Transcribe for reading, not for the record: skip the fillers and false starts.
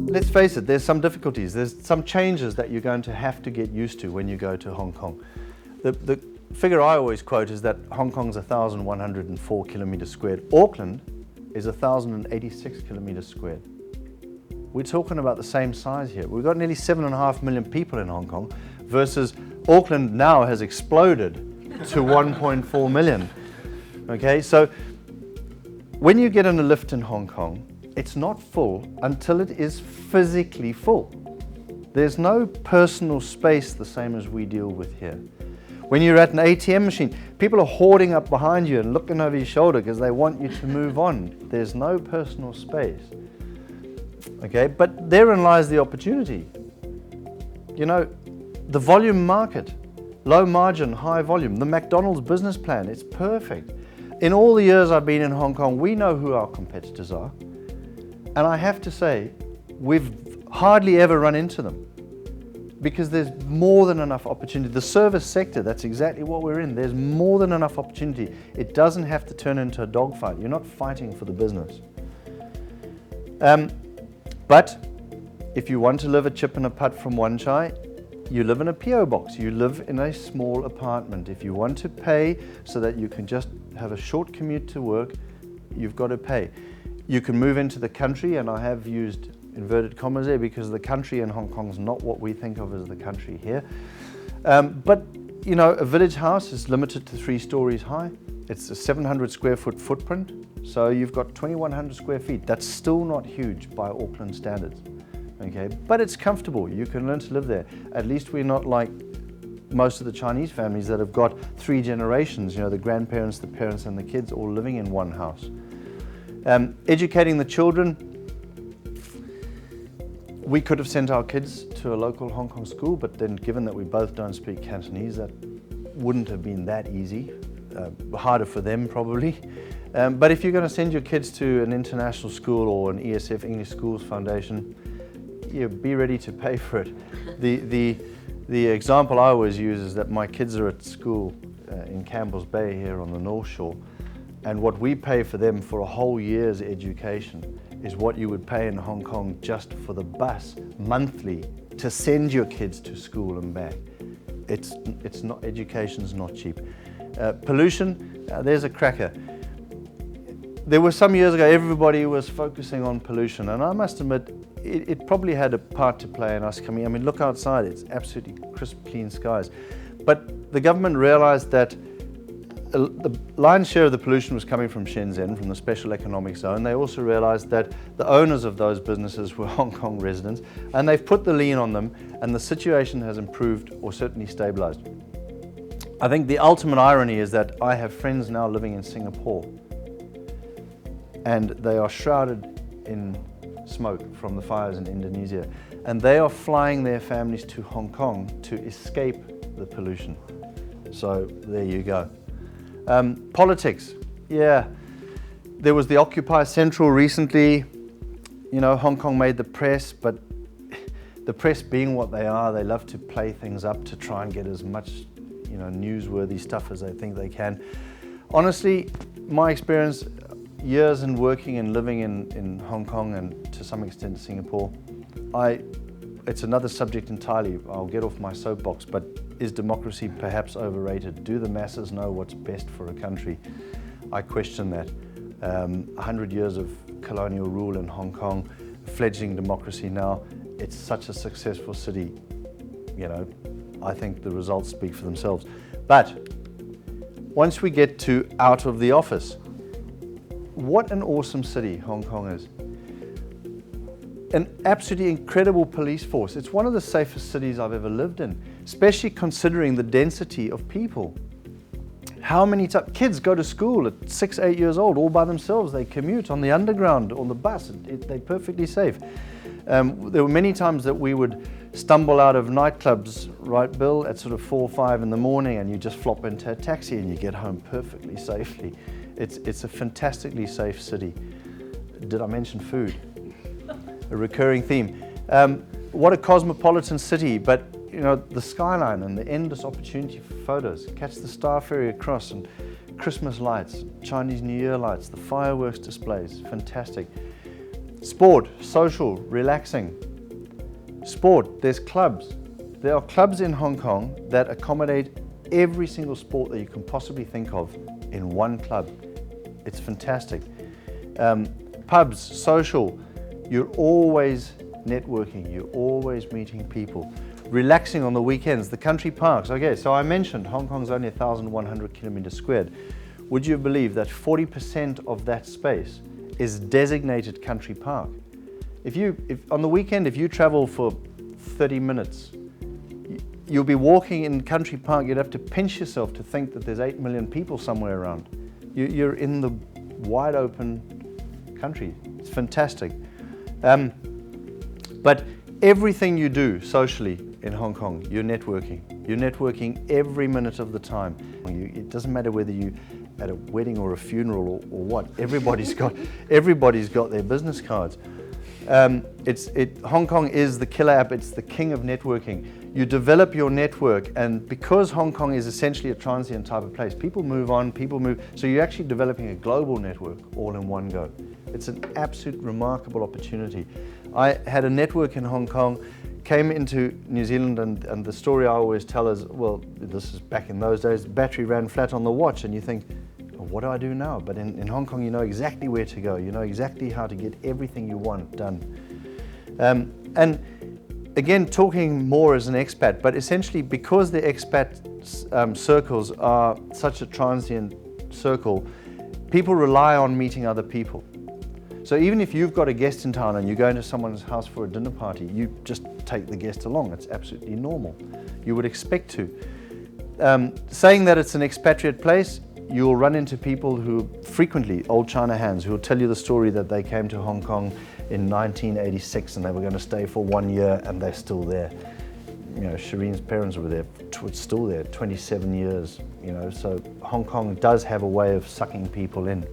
Let's face it, there's some difficulties. There's some changes that you're going to have to get used to when you go to Hong Kong. The figure I always quote is that Hong Kong's 1,104 kilometers squared. Auckland is 1,086 kilometers squared. We're talking about the same size here. We've got nearly 7.5 million people in Hong Kong versus Auckland now has exploded to 1.4 million. Okay, so when you get in a lift in Hong Kong, it's not full until it is physically full. There's no personal space the same as we deal with here. When you're at an ATM machine, people are hoarding up behind you and looking over your shoulder because they want you to move on. There's no personal space. Okay, but therein lies the opportunity. You know, the volume market, low margin, high volume, the McDonald's business plan, it's perfect. In all the years I've been in Hong Kong, we know who our competitors are. And I have to say, we've hardly ever run into them because there's more than enough opportunity. The service sector, that's exactly what we're in. There's more than enough opportunity. It doesn't have to turn into a dogfight. You're not fighting for the business. But if you want to live a chip and a putt from Wan Chai, you live in a PO box. You live in a small apartment. If you want to pay so that you can just have a short commute to work, you've got to pay. You can move into the country, and I have used inverted commas there because the country in Hong Kong is not what we think of as the country here. But, you know, a village house is limited to 3 stories high. It's a 700 square foot footprint, so you've got 2,100 square feet. That's still not huge by Auckland standards, okay? But it's comfortable. You can learn to live there. At least we're not like most of the Chinese families that have got 3 generations, you know, the grandparents, the parents, and the kids all living in one house. Educating the children, we could have sent our kids to a local Hong Kong school, but then given that we both don't speak Cantonese, that wouldn't have been that easy, harder for them probably. But if you're going to send your kids to an international school or an ESF, English Schools Foundation, you be ready to pay for it. The example I always use is that my kids are at school in Campbell's Bay here on the North Shore. And what we pay for them for a whole year's education is what you would pay in Hong Kong just for the bus monthly to send your kids to school and back. It's not, education's not cheap. Pollution, there's a cracker. There were some years ago, everybody was focusing on pollution, and I must admit, it probably had a part to play in us coming. I mean, look outside, it's absolutely crisp, clean skies. But the government realized that the lion's share of the pollution was coming from Shenzhen, from the special economic zone. They also realized that the owners of those businesses were Hong Kong residents, and they've put the lien on them, and the situation has improved or certainly stabilized. I think the ultimate irony is that I have friends now living in Singapore, and they are shrouded in smoke from the fires in Indonesia, and they are flying their families to Hong Kong to escape the pollution. So there you go. Politics, yeah. There was the Occupy Central recently. You know, Hong Kong made the press, but the press being what they are, they love to play things up to try and get as much, you know, newsworthy stuff as they think they can. Honestly, my experience, years in working and living in Hong Kong and to some extent Singapore, it's another subject entirely. I'll get off my soapbox, but is democracy perhaps overrated? Do the masses know what's best for a country? I question that. 100 years of colonial rule in Hong Kong, fledgling democracy now, it's such a successful city. You know, I think the results speak for themselves. But once we get to out of the office, what an awesome city Hong Kong is. An absolutely incredible police force. It's one of the safest cities I've ever lived in, especially considering the density of people. How many kids go to school at 6, 8 years old all by themselves? They commute on the underground, on the bus. They're perfectly safe. There were many times that we would stumble out of nightclubs, right, Bill, at sort of 4 or 5 in the morning, and you just flop into a taxi and you get home perfectly safely. It's a fantastically safe city. Did I mention food? A recurring theme. What a cosmopolitan city, but you know, the skyline and the endless opportunity for photos. Catch the Star Ferry across and Christmas lights, Chinese New Year lights, the fireworks displays, fantastic. Sport, social, relaxing. Sport, there's clubs. There are clubs in Hong Kong that accommodate every single sport that you can possibly think of in one club. It's fantastic. Pubs, social, you're always networking, you're always meeting people. Relaxing on the weekends, the country parks. Okay, so I mentioned Hong Kong's only 1,100 kilometers squared. Would you believe that 40% of that space is designated country park? If on the weekend, if you travel for 30 minutes, you'll be walking in country park, you'd have to pinch yourself to think that there's 8 million people somewhere around. You're in the wide open country. It's fantastic. But everything you do socially in Hong Kong, you're networking. You're networking every minute of the time. It doesn't matter whether you're at a wedding or a funeral or what. Everybody's got their business cards. Hong Kong is the killer app. It's the king of networking. You develop your network, and because Hong Kong is essentially a transient type of place, people move on, people move. So you're actually developing a global network all in one go. It's an absolute remarkable opportunity. I had a network in Hong Kong, came into New Zealand, and the story I always tell is, well, this is back in those days, the battery ran flat on the watch, and you think, well, what do I do now? But in Hong Kong, you know exactly where to go. You know exactly how to get everything you want done. And again, talking more as an expat, but essentially because the expat circles are such a transient circle, people rely on meeting other people. So even if you've got a guest in town and you go into someone's house for a dinner party, you just take the guest along. It's absolutely normal. You would expect to. Saying that it's an expatriate place, you'll run into people who frequently, old China hands, who will tell you the story that they came to Hong Kong in 1986 and they were going to stay for 1 year and they're still there. You know, Shireen's parents were there, still there, 27 years, you know, so Hong Kong does have a way of sucking people in.